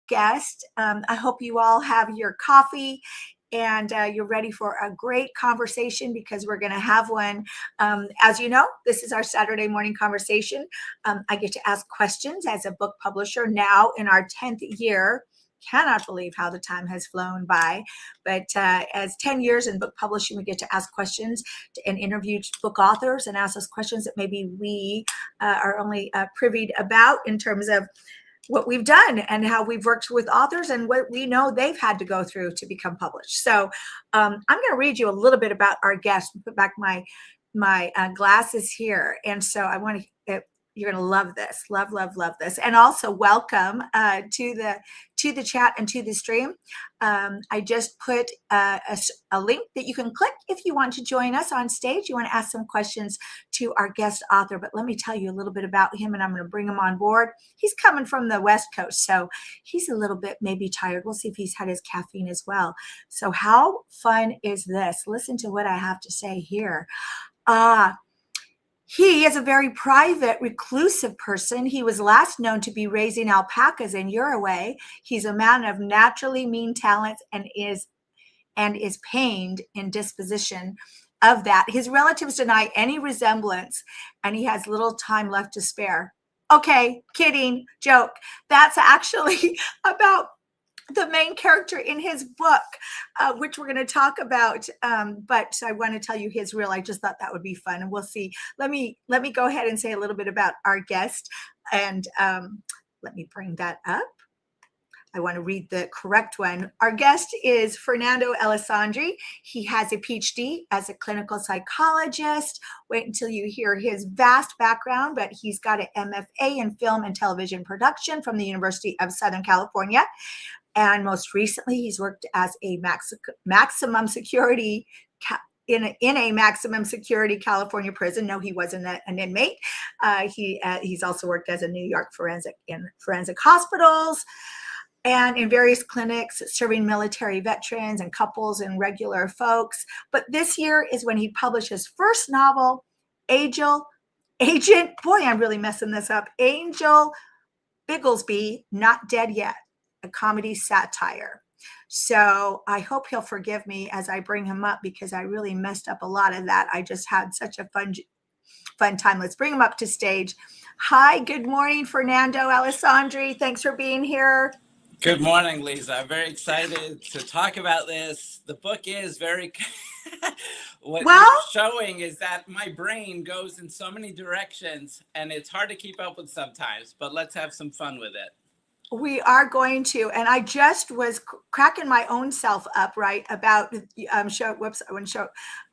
guest. I hope you all have your coffee and you're ready for a great conversation because we're going to have one. As you know, this is our Saturday morning conversation. I get to ask questions as a book publisher now in our 10th year. Cannot believe how the time has flown by. But as 10 years in book publishing, we get to ask questions and interview book authors and ask us questions that maybe we are only privy about in terms of what we've done and how we've worked with authors and what we know they've had to go through to become published. So I'm going to read you a little bit about our guest, put back my glasses here. And so I want to, you're going to love this, love this. And also welcome to the chat and to the stream. I just put a link that you can click if you want to join us on stage. You want to ask some questions to our guest author, but let me tell you a little bit about him and I'm going to bring him on board. He's coming from the West Coast, so he's a little bit maybe tired. We'll see if he's had his caffeine as well. So how fun is this? Listen to what I have to say here. He is a very private, reclusive person. He was last known to be raising alpacas in Uruguay. He's a man of naturally mean talents and is pained in disposition of that. His relatives deny any resemblance, and he has little time left to spare. Okay, kidding, joke. That's actually about the main character in his book, which we're going to talk about. But I want to tell you his real. I just thought that would be fun, and we'll see. Let me go ahead and say a little bit about our guest, and let me bring that up. I want to read the correct one. Our guest is Fernando Alessandri. He has a PhD as a clinical psychologist. Wait until you hear his vast background, but he's got an MFA in film and television production from the University of Southern California. And most recently, he's worked as a maximum security in a maximum security California prison. No, he wasn't an inmate. He's also worked as a New York forensic hospitals and in various clinics serving military veterans and couples and regular folks. But this year is when he published his first novel, Agent. Boy, I'm really messing this up. Angel Bigglesby, Not Dead Yet, a comedy satire. So I hope he'll forgive me as I bring him up because I really messed up a lot of that. I just had such a fun time. Let's bring him up to stage. Hi, good morning, Fernando Alessandri. Thanks for being here. Good morning, Lisa. I'm very excited to talk about this. The book is very... What you're showing is that my brain goes in so many directions and it's hard to keep up with sometimes, but let's have some fun with it. We are going to, and I just was cracking my own self up, right, about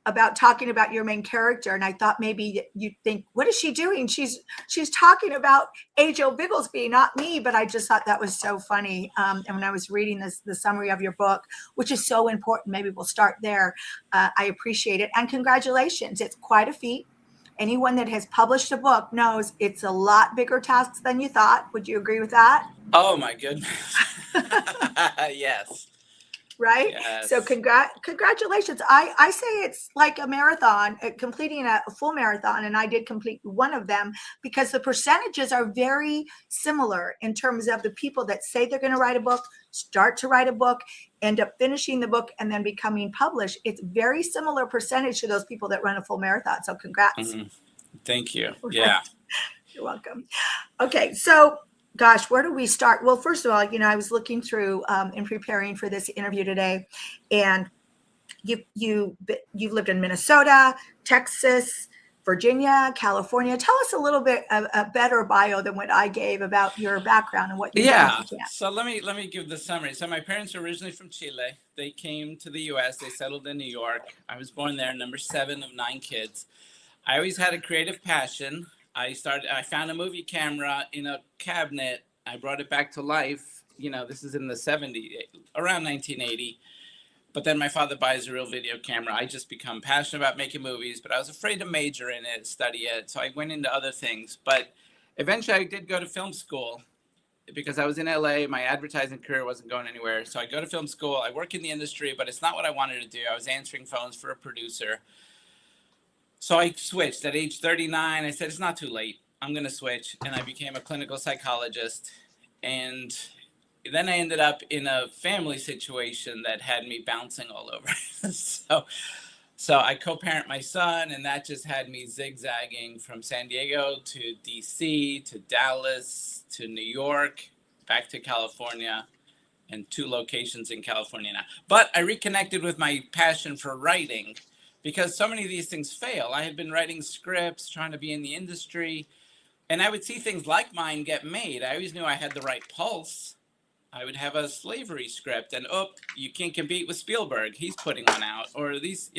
about talking about your main character, and I thought maybe you'd think, what is she doing? She's talking about Angel Bigglesby, not me. But I just thought that was so funny. And when I was reading the summary of your book, which is so important, maybe we'll start there. I appreciate it, and congratulations. It's quite a feat. Anyone that has published a book knows it's a lot bigger task than you thought. Would you agree with that? Oh, my goodness. Yes. Right? Yes. So congratulations. I say it's like a marathon, completing a full marathon, and I did complete one of them because the percentages are very similar in terms of the people that say they're going to write a book, start to write a book, end up finishing the book, and then becoming published. It's very similar percentage to those people that run a full marathon. So congrats. Mm-hmm. Thank you. Yeah. You're welcome. Okay, so gosh, where do we start? Well, first of all, I was looking through in preparing for this interview today, and you've lived in Minnesota, Texas, Virginia, California. Tell us a little bit a better bio than what I gave about your background and what you did. So let me give the summary. So my parents are originally from Chile. They came to the U.S. They settled in New York. I was born there, number 7 of 9 kids. I always had a creative passion. I found a movie camera in a cabinet. I brought it back to life. This is in the 70s, around 1980. But then my father buys a real video camera. I just become passionate about making movies, but I was afraid to major in it, study it. So I went into other things. But eventually I did go to film school because I was in LA. My advertising career wasn't going anywhere. So I go to film school. I work in the industry, but it's not what I wanted to do. I was answering phones for a producer. So I switched at age 39. I said, it's not too late. I'm going to switch. And I became a clinical psychologist. And then I ended up in a family situation that had me bouncing all over. So I co-parent my son, and that just had me zigzagging from San Diego to DC to Dallas to New York, back to California, and 2 locations in California now. But I reconnected with my passion for writing because so many of these things fail. I had been writing scripts, trying to be in the industry, and I would see things like mine get made. I always knew I had the right pulse. I would have a slavery script, and you can't compete with Spielberg. He's putting one out, or these,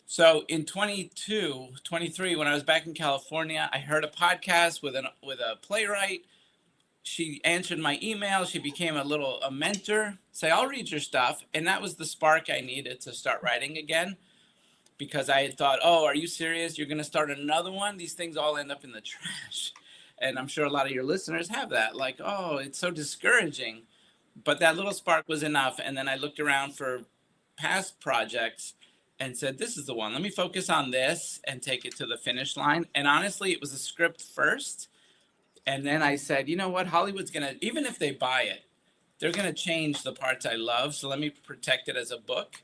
So in 23, when I was back in California, I heard a podcast with a playwright. She answered my email. She became a mentor. Say, I'll read your stuff. And that was the spark I needed to start writing again, because I had thought, oh, are you serious? You're going to start another one? These things all end up in the trash. And I'm sure a lot of your listeners have that. Like, oh, it's so discouraging. But that little spark was enough. And then I looked around for past projects and said, this is the one. Let me focus on this and take it to the finish line. And honestly, it was a script first. And then I said, you know what? Hollywood's going to, even if they buy it, they're going to change the parts I love. So let me protect it as a book.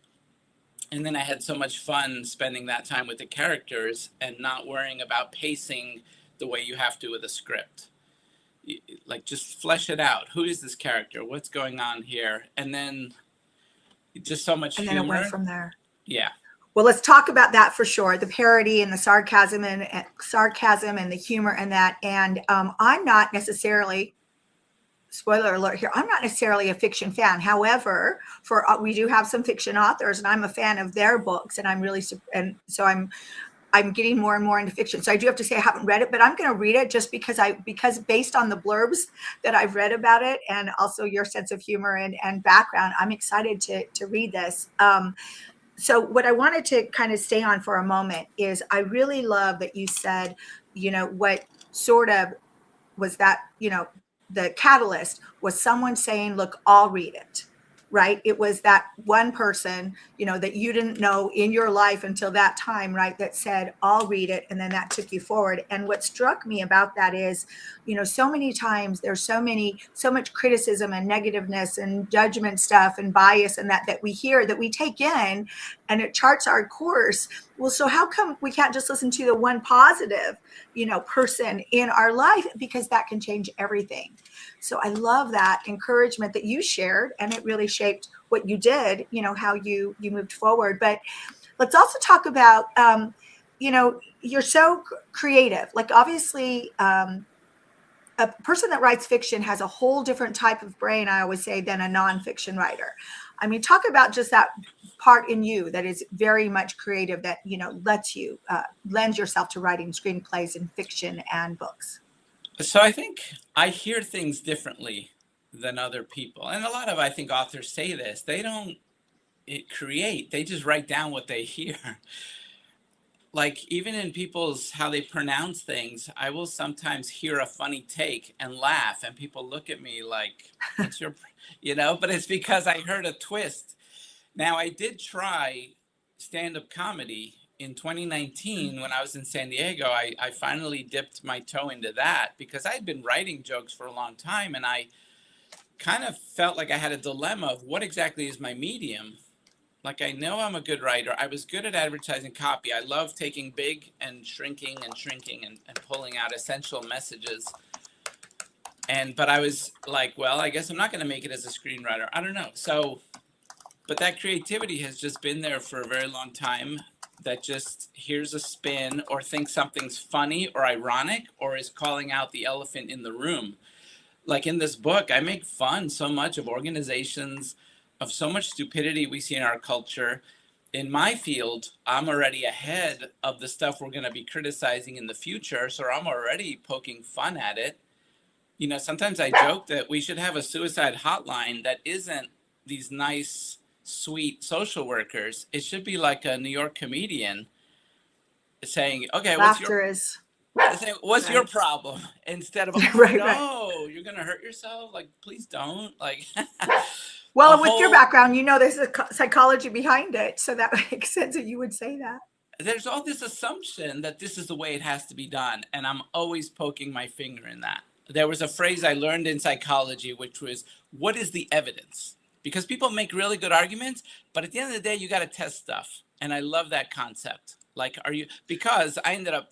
And then I had so much fun spending that time with the characters and not worrying about pacing the way you have to with a script. Like, just flesh it out. Who is this character? What's going on here? And then just so much humor. And then it went from there. Yeah. Well, let's talk about that for sure. The parody and the sarcasm and the humor and that. And I'm not necessarily, spoiler alert here, I'm not necessarily a fiction fan. However, we do have some fiction authors, and I'm a fan of their books, and so I'm getting more and more into fiction. So I do have to say I haven't read it, but I'm going to read it just because based on the blurbs that I've read about it, and also your sense of humor and background, I'm excited to read this. So what I wanted to kind of stay on for a moment is I really love that you said, what sort of was that, the catalyst was someone saying, look, I'll read it, right? It was that one person, that you didn't know in your life until that time, right? That said, I'll read it. And then that took you forward. And what struck me about that is, so many times there's so much criticism and negativeness and judgment stuff and bias and that we hear, that we take in, and it charts our course. Well, so how come we can't just listen to the one positive, person in our life, because that can change everything. So I love that encouragement that you shared, and it really shaped what you did, how you moved forward. But let's also talk about, you're so creative. Like, obviously, a person that writes fiction has a whole different type of brain, I always say, than a nonfiction writer. I mean, talk about just that part in you that is very much creative, that, lets you lends yourself to writing screenplays and fiction and books. So I think I hear things differently than other people. And a lot of, I think, authors say this. They don't create. They just write down what they hear. Like, even in people's, how they pronounce things, I will sometimes hear a funny take and laugh. And people look at me like, what's your, but it's because I heard a twist. Now, I did try stand-up comedy in 2019, when I was in San Diego. I finally dipped my toe into that because I had been writing jokes for a long time, and I kind of felt like I had a dilemma of what exactly is my medium. Like, I know I'm a good writer. I was good at advertising copy. I love taking big and shrinking and pulling out essential messages. But I was like, well, I guess I'm not going to make it as a screenwriter. I don't know. So, but that creativity has just been there for a very long time. That just hears a spin, or thinks something's funny or ironic, or is calling out the elephant in the room. Like in this book, I make fun so much of organizations, of so much stupidity we see in our culture. In my field, I'm already ahead of the stuff we're going to be criticizing in the future, so I'm already poking fun at it. Sometimes I joke that we should have a suicide hotline that isn't these nice, sweet social workers. It should be like a New York comedian saying, okay, what's your problem? Instead of, you're going to hurt yourself. Like, please don't. Like, well, with your background, there's a psychology behind it. So that makes sense that you would say that. There's all this assumption that this is the way it has to be done. And I'm always poking my finger in that. there was a phrase I learned in psychology, which was, what is the evidence? Because people make really good arguments, but at the end of the day, you got to test stuff. And I love that concept. Like, because I ended up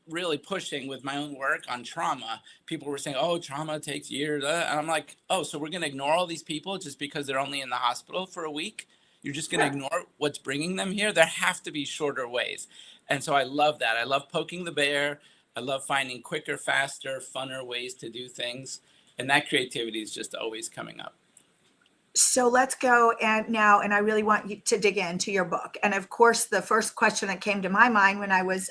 really pushing with my own work on trauma. People were saying, oh, trauma takes years. And I'm like, oh, so we're going to ignore all these people just because they're only in the hospital for a week? You're just going to ignore what's bringing them here? There have to be shorter ways. And so I love that. I love poking the bear. I love finding quicker, faster, funner ways to do things. And that creativity is just always coming up. So let's go and I really want you to dig into your book. And of course, the first question that came to my mind when I was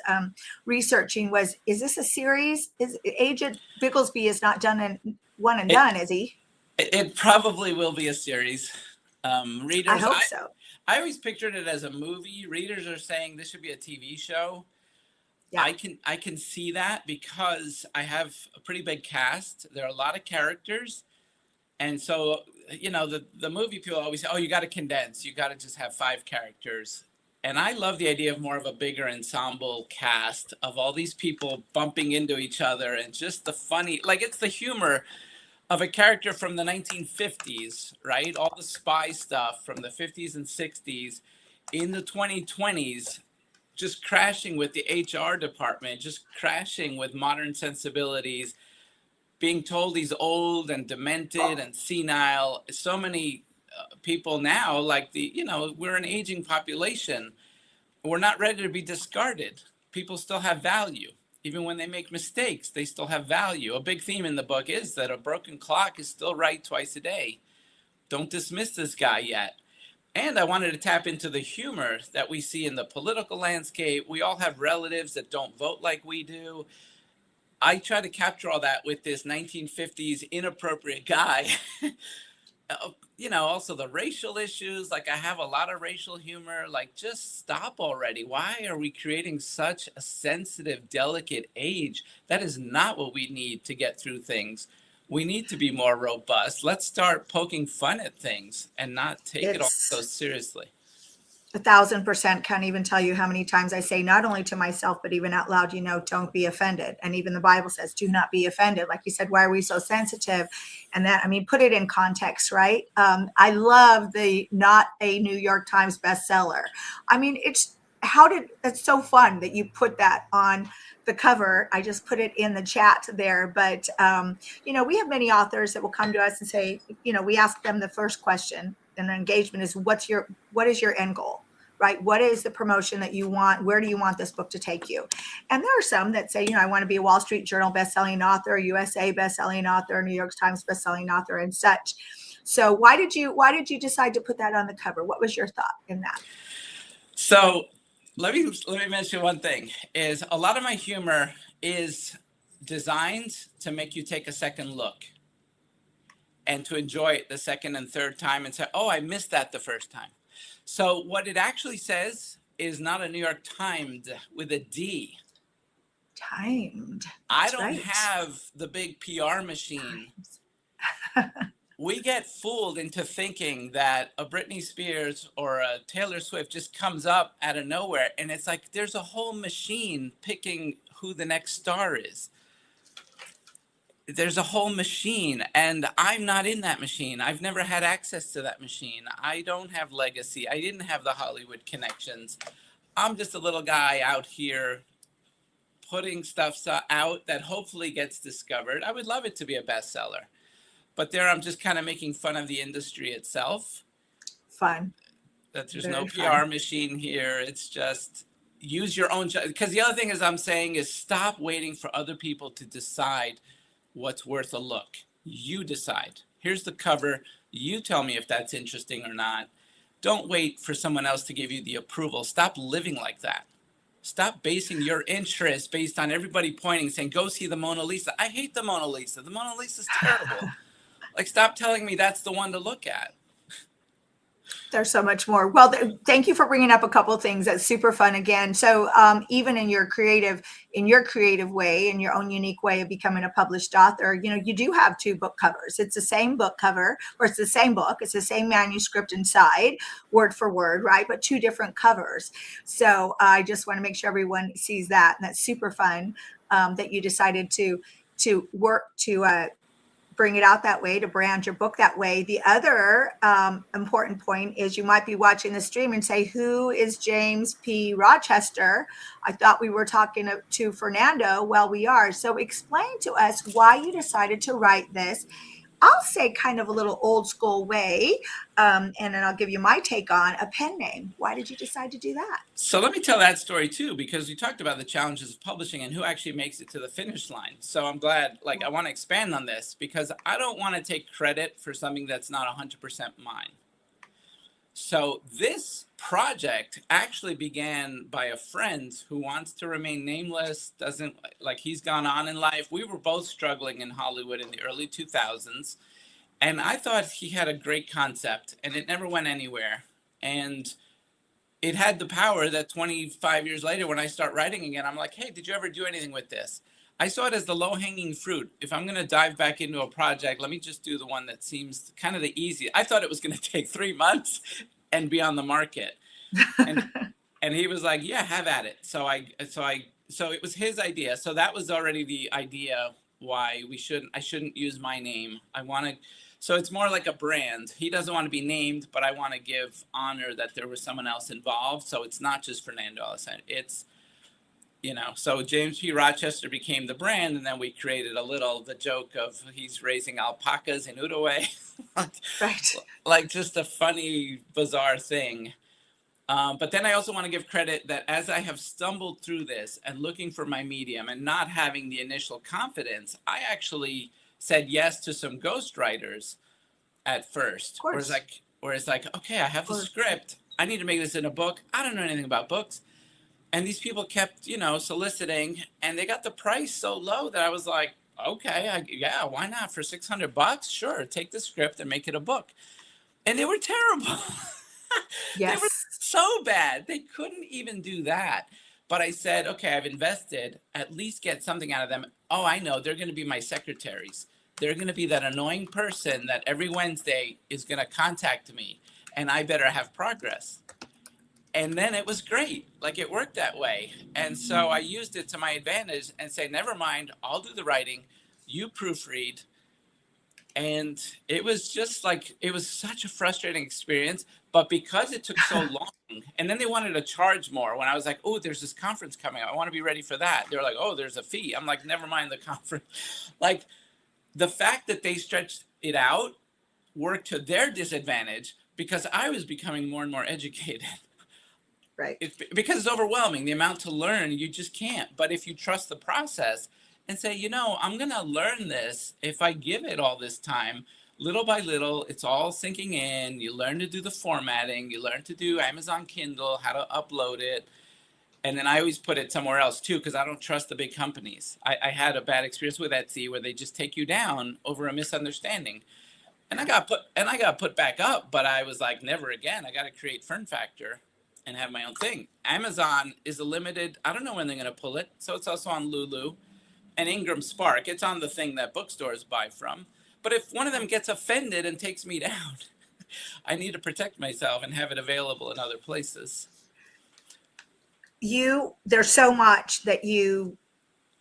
researching was, is this a series? Is Agent Bigglesby is not done in one and done, is he? It probably will be a series. Readers, I hope so. I always pictured it as a movie. Readers are saying this should be a TV show. Yeah. I can see that because I have a pretty big cast. There are a lot of characters. And so, you know, the movie people always say, oh, you got to condense. You got to just have 5 characters. And I love the idea of more of a bigger ensemble cast of all these people bumping into each other and just the funny, like it's the humor of a character from the 1950s, right? All the spy stuff from the 50s and 60s in the 2020s, just crashing with the HR department, just crashing with modern sensibilities, being told he's old and demented and senile. So many people now, like we're an aging population. We're not ready to be discarded. People still have value. Even when they make mistakes, they still have value. A big theme in the book is that a broken clock is still right twice a day. Don't dismiss this guy yet. And I wanted to tap into the humor that we see in the political landscape. We all have relatives that don't vote like we do. I try to capture all that with this 1950s inappropriate guy. Also the racial issues. Like I have a lot of racial humor. Like just stop already. Why are we creating such a sensitive, delicate age? That is not what we need to get through things. We need to be more robust. Let's start poking fun at things and not take it all so seriously. 1,000%. Can't even tell you how many times I say, not only to myself, but even out loud, don't be offended. And even the Bible says, do not be offended. Like you said, why are we so sensitive? And that, put it in context, right? I love the not a New York Times bestseller. It's so fun that you put that on the cover. I just put it in the chat there. But, we have many authors that will come to us and say, we ask them the first question in an engagement is, what is your end goal? Right? What is the promotion that you want? Where do you want this book to take you? And there are some that say, I want to be a Wall Street Journal bestselling author, USA bestselling author, New York Times bestselling author, and such. So why did you decide to put that on the cover? What was your thought in that? So let me mention one thing, is a lot of my humor is designed to make you take a second look and to enjoy it the second and third time and say, oh, I missed that the first time. So what it actually says is not a New York Timed with a D. Timed. I don't have the big PR machine. We get fooled into thinking that a Britney Spears or a Taylor Swift just comes up out of nowhere. And it's like there's a whole machine picking who the next star is. There's a whole machine, and I'm not in that machine. I've never had access to that machine. I don't have legacy. I didn't have the Hollywood connections. I'm just a little guy out here putting stuff out that hopefully gets discovered. I would love it to be a bestseller, but there I'm just kind of making fun of the industry itself. Fun. That there's no PR machine here. It's just use your own, because the other thing I'm saying is stop waiting for other people to decide what's worth a look. You decide. Here's the cover. You tell me if that's interesting or not. Don't wait for someone else to give you the approval. Stop living like that. Stop basing your interest based on everybody pointing, saying, go see the Mona Lisa. I hate the Mona Lisa. The Mona Lisa's terrible. Like, stop telling me that's the one to look at. There's so much more. Well, thank you for bringing up a couple of things. That's super fun again. So even in your creative way, in your own unique way of becoming a published author, you do have 2 book covers. It's the same book cover, or it's the same book. It's the same manuscript inside, word for word, right? But 2 different covers. So I just want to make sure everyone sees that. And that's super fun that you decided to work to bring it out that way, to brand your book that way. The other important point is you might be watching the stream and say, who is James P. Rochester? I thought we were talking to Fernando. Well, we are. So explain to us why you decided to write this. I'll say kind of a little old school way, and then I'll give you my take on a pen name. Why did you decide to do that? So let me tell that story too, because we talked about the challenges of publishing and who actually makes it to the finish line. So I'm glad, I want to expand on this because I don't want to take credit for something that's not 100% mine. So this project actually began by a friend who wants to remain nameless, doesn't he's gone on in life. We were both struggling in Hollywood in the early 2000s. And I thought he had a great concept and it never went anywhere. And it had the power that 25 years later, when I start writing again, I'm like, hey, did you ever do anything with this? I saw it as the low-hanging fruit. If I'm going to dive back into a project, let me just do the one that seems kind of the easy. I thought it was going to take 3 months and be on the market. And he was like, yeah, have at it. So it was his idea. So that was already the idea why I shouldn't use my name. So it's more like a brand. He doesn't want to be named, but I want to give honor that there was someone else involved. So it's not just Fernando Alessandri. It's, so James P. Rochester became the brand, and then we created the joke of he's raising alpacas in Uruguay. Right. Like just a funny, bizarre thing. But then I also want to give credit that as I have stumbled through this and looking for my medium and not having the initial confidence, I actually said yes to some ghostwriters at first. Where it's like, okay, I have the script. I need to make this in a book. I don't know anything about books. And these people kept, soliciting, and they got the price so low that I was like, okay, why not? For $600? Sure, take the script and make it a book. And they were terrible. Yes. They were so bad. They couldn't even do that. But I said, okay, I've invested, at least get something out of them. Oh, I know, they're going to be my secretaries. They're going to be that annoying person that every Wednesday is going to contact me, and I better have progress. And then it was great. It worked that way. And so I used it to my advantage and say, never mind, I'll do the writing. You proofread. And it was just it was such a frustrating experience. But because it took so long, and then they wanted to charge more when I was like, oh, there's this conference coming up. I want to be ready for that. They were like, oh, there's a fee. I'm like, never mind the conference. The fact that they stretched it out worked to their disadvantage because I was becoming more and more educated. Right. Because it's overwhelming. The amount to learn, you just can't. But if you trust the process and say, I'm going to learn this if I give it all this time, little by little, it's all sinking in. You learn to do the formatting. You learn to do Amazon Kindle, how to upload it. And then I always put it somewhere else too, because I don't trust the big companies. I had a bad experience with Etsy where they just take you down over a misunderstanding. And I got put back up, but I was like, never again. I got to create Fern Factor and have my own thing. Amazon is a limited, I don't know when they're going to pull it. So it's also on Lulu and Ingram Spark. It's on the thing that bookstores buy from. But if one of them gets offended and takes me down, I need to protect myself and have it available in other places. There's so much that you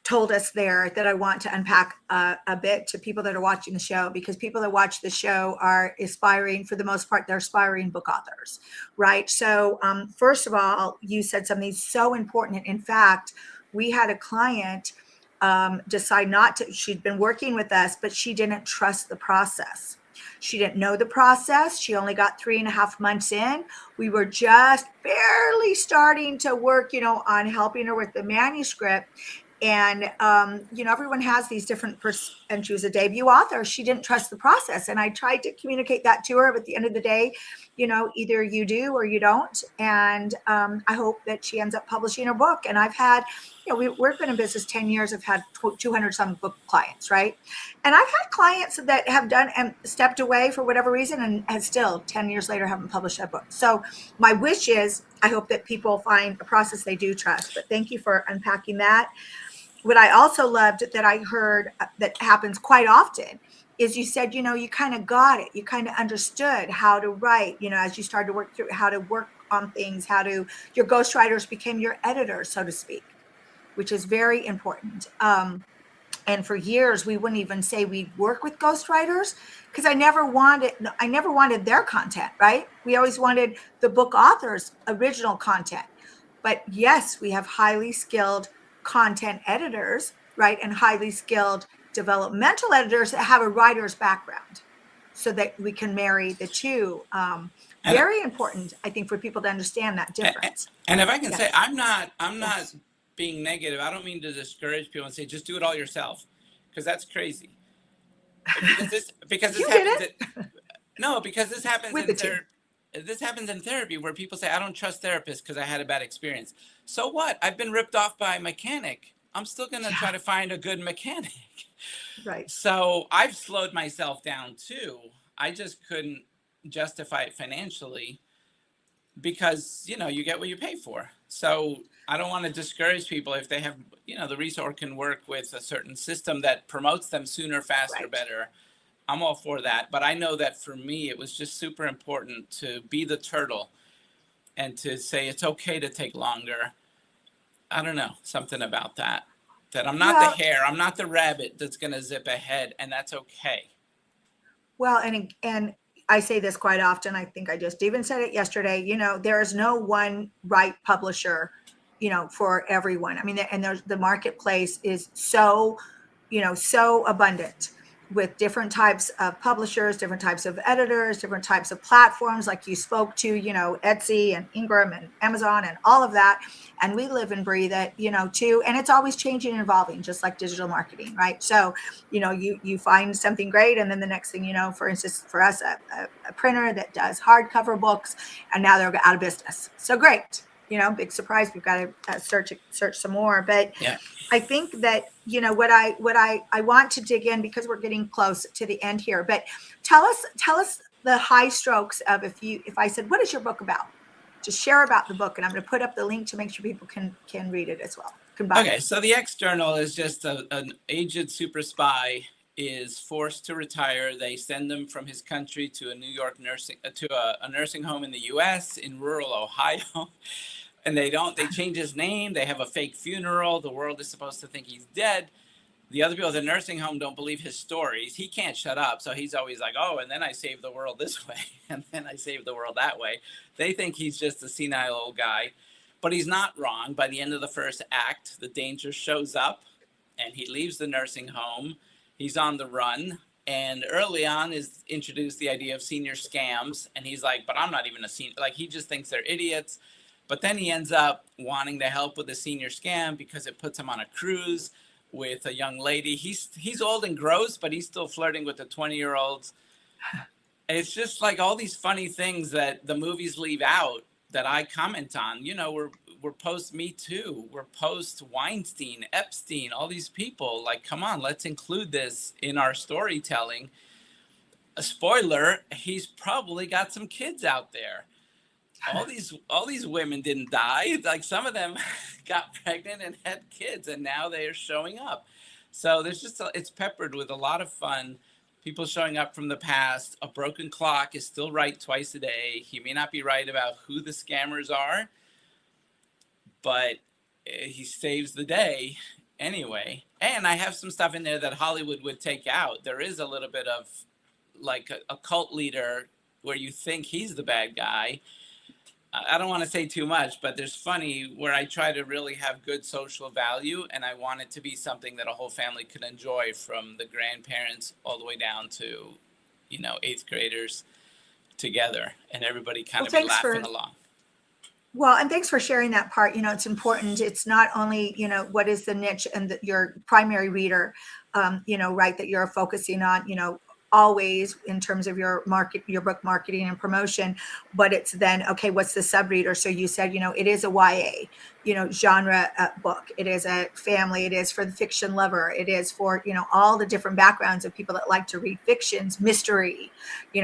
told us there that I want to unpack a bit to people that are watching the show, because people that watch the show are aspiring, for the most part, they're aspiring book authors, right? So first of all, you said something so important. In fact, we had a client decide not to, she'd been working with us, but she didn't trust the process. She didn't know the process. She only got 3.5 months in. We were just barely starting to work, on helping her with the manuscript. And, everyone has these different, and she was a debut author. She didn't trust the process. And I tried to communicate that to her. But at the end of the day, either you do or you don't. And I hope that she ends up publishing her book. And I've had, we've been in business 10 years. I've had 200 some book clients, right? And I've had clients that have done and stepped away for whatever reason and has still 10 years later haven't published a book. So my wish is, I hope that people find a process they do trust. But thank you for unpacking that. What I also loved that I heard that happens quite often is you said, you kind of got it. You kind of understood how to write, as you started to work through how to work on things, your ghostwriters became your editors, so to speak, which is very important. And for years, we wouldn't even say we work with ghostwriters because I never wanted their content, right? We always wanted the book author's original content. But yes, we have highly skilled content editors, right? And highly skilled developmental editors that have a writer's background so that we can marry the two. And Very important, I think, for people to understand that difference. and if I can say, Yes. I'm not Yes. being negative. I don't mean to discourage people and say just do it all yourself, because that's crazy. Because this You did happens. it No, because this happens with in the team. this happens in therapy where people say I don't trust therapists because I had a bad experience. So what? I've been ripped off by a mechanic. I'm still gonna Yeah, try to find a good mechanic. right. So I've slowed myself down too. I just couldn't justify it financially because you get what you pay for. So I don't want to discourage people if they have the resource can work with a certain system that promotes them sooner, faster, Right. better. I'm all for that. But I know that for me, it was just super important to be the turtle and to say it's okay to take longer. I don't know, something about that. That I'm not the Well, hare, I'm not the rabbit that's going to zip ahead, and that's okay. well, and I say this quite often. I think I just even said it yesterday. There is no one right publisher, for everyone. I mean, and the marketplace is so abundant with different types of publishers, different types of editors, different types of platforms, like you spoke to, Etsy and Ingram and Amazon and all of that. And we live and breathe it, too. And it's always changing and evolving, just like digital marketing, right? So, you find something great, and then the next thing you know, for instance, for us, a printer that does hardcover books, and now they're out of business. So great. Big surprise. We've got to search some more. But Yeah. I think that what I want to dig in, because we're getting close to the end here. But tell us the high strokes of if I said, what is your book about? Just share about the book, and I'm going to put up the link to make sure people can read it as well. Can buy Okay, it. so the external is just an aged super spy is forced to retire. They send him from his country to a New York a nursing home in the U.S. in rural Ohio. And they change his name. They have a fake funeral. The world is supposed to think he's dead. The other people at the nursing home don't believe his stories. He can't shut up. So he's always like, oh, and then I saved the world this way. And then I saved the world that way. They think he's just a senile old guy. But he's not wrong. By the end of the first act, the danger shows up and he leaves the nursing home. He's on the run. And early on is introduced the idea of senior scams. And he's like, but I'm not even a senior. Like, he just thinks they're idiots. But then he ends up wanting to help with the senior scam because it puts him on a cruise with a young lady. He's old and gross, but he's still flirting with the 20-year-olds. And it's just like all these funny things that the movies leave out that I comment on. We're post Me Too. We're post Weinstein, Epstein, all these people. Like, come on, let's include this in our storytelling. A spoiler, he's probably got some kids out there. All these women didn't die. Like, some of them got pregnant and had kids, and now they are showing up. So there's it's peppered with a lot of fun. People showing up from the past. A broken clock is still right twice a day. He may not be right about who the scammers are, but he saves the day anyway. And I have some stuff in there that Hollywood would take out. There is a little bit of like a cult leader where you think he's the bad guy. I don't want to say too much, but there's funny where I try to really have good social value, and I want it to be something that a whole family could enjoy, from the grandparents all the way down to, eighth graders together, and everybody kind of be laughing along. Well, and thanks for sharing that part. It's important. It's not only, what is the niche and your primary reader, right, that you're focusing on, always in terms of your book marketing and promotion, but it's then, okay, what's the sub reader? So you said, it is a YA, genre book. It is a family. It is for the fiction lover. It is for, all the different backgrounds of people that like to read fictions, mystery,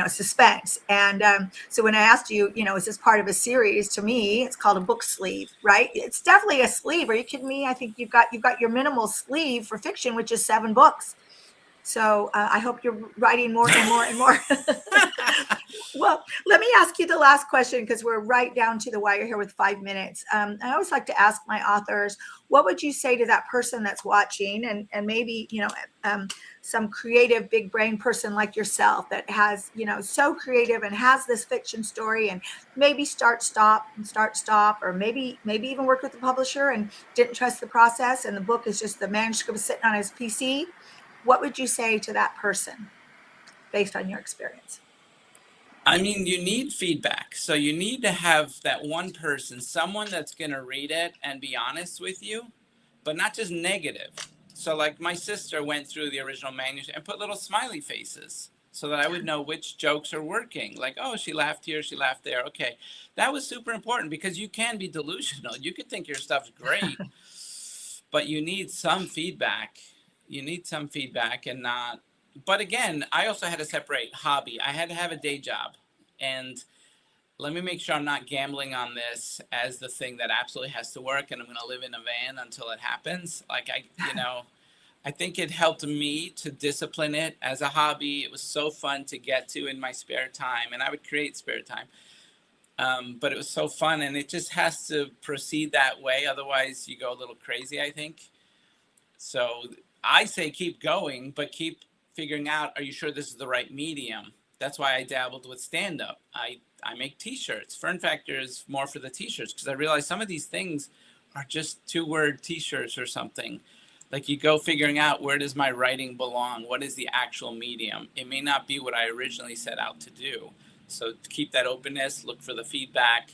suspense. And so when I asked you, is this part of a series? To me, it's called a book sleeve, right? It's definitely a sleeve. Are you kidding me? I think you've got your minimal sleeve for fiction, which is 7 books. So I hope you're writing more and more and more. Well, let me ask you the last question because we're right down to the wire here with 5 minutes. I always like to ask my authors, what would you say to that person that's watching, and maybe, some creative big brain person like yourself that has, so creative and has this fiction story and maybe start, stop, or maybe even worked with the publisher and didn't trust the process and the book is just the manuscript sitting on his PC. What would you say to that person based on your experience? I mean, you need feedback. So you need to have that one person, someone that's going to read it and be honest with you, but not just negative. So like my sister went through the original manuscript and put little smiley faces so that I would know which jokes are working. Like, oh, she laughed here, she laughed there. Okay. That was super important because you can be delusional. You could think your stuff's great, but you need some feedback. You need some feedback and not. But again, I also had to separate hobby. I had to have a day job. And let me make sure I'm not gambling on this as the thing that absolutely has to work and I'm going to live in a van until it happens. Like I think it helped me to discipline it as a hobby. It was so fun to get to in my spare time, and I would create spare time. But it was so fun, and it just has to proceed that way. Otherwise you go a little crazy, I think. So I say keep going, but keep figuring out, are you sure this is the right medium? That's why I dabbled with stand-up. I make t-shirts. Fern Factor is more for the t-shirts because I realized some of these things are just 2-word t-shirts or something. Like you go figuring out, where does my writing belong? What is the actual medium? It may not be what I originally set out to do. So keep that openness, look for the feedback,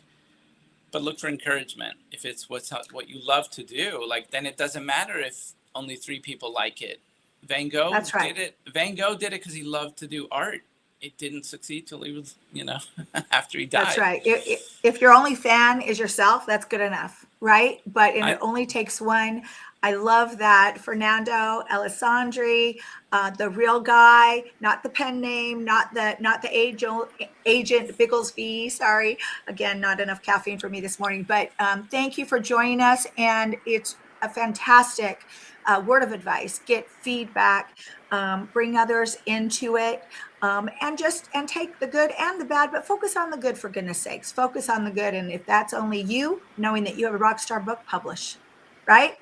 but look for encouragement. If it's what you love to do, like then it doesn't matter if only 3 people like it. Van Gogh did it. Van Gogh did it because he loved to do art. It didn't succeed till he was, after he died. That's right. If your only fan is yourself, that's good enough, right? But it only takes one. I love that. Fernando, Alessandri, the real guy, not the pen name, not the agent Bigglesby. Sorry, again, not enough caffeine for me this morning. But thank you for joining us, and it's a fantastic word of advice. Get feedback, bring others into it, and take the good and the bad, but focus on the good, for goodness sakes. Focus on the good, and if that's only you, knowing that you have a rock star book, publish, right?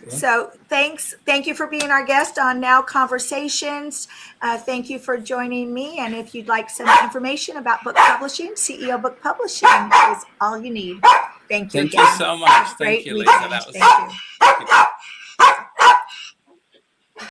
Yeah. So thank you for being our guest on Now Conversations. Thank you for joining me, and if you'd like some information about book publishing, CEO Book Publishing is all you need. Thank you. Thank you so much. Thank you, Lisa. That was Thank you.